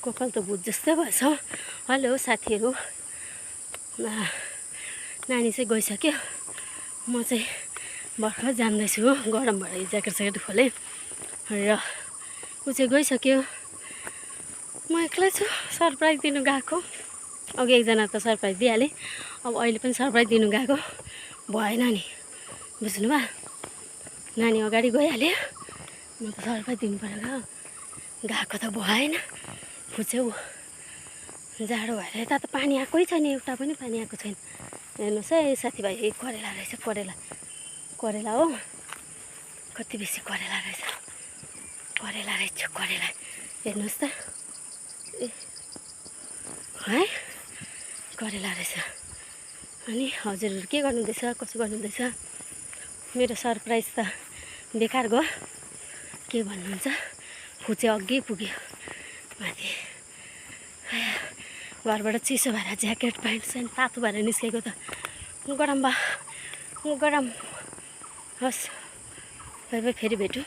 कपाल त भुत जस्तै भएछ। हेलो साथीहरू, नानी चाहिँ गइसक्यो। म चाहिँ भर्खर जान्दैछु हो, गरम भएर ज्याकेट स्याकेट खोलेँ र ऊ चाहिँ गइसक्यो। म एक्लै छु सरप्राइज दिनु गएको। अघि एकजना त सरप्राइज दिइहालेँ, अब अहिले पनि सरप्राइज दिनु गएको। भएन नि, बुझ्नुभयो? नानी अगाडि गइहाल्यो, म त सरप्राइज दिनु पऱ्यो। गएको त भएन, फुच्यौ जाडो भएर। यता त पानी आएकै छैन, एउटा पनि पानी आएको छैन। हेर्नुहोस् है साथीभाइ, करेला रहेछ, करेला हो। कति बेसी करेला रहेछ, करेला हेर्नुहोस् त। ए है, करेला रहेछ। अनि हजुरहरू के गर्नुहुँदैछ, कसो गर्नुहुँदैछ? मेरो सरप्राइज त बेकार गयो। के भन्नुहुन्छ? फुचे अघि पुग्यो माथि। घरबाट चिसो भएर ज्याकेट प्यान्ट स्यान्ट तातो भएर निस्केको त गरम भयो, गरम। हस्, बाई बाई, फेरि भेटौँ।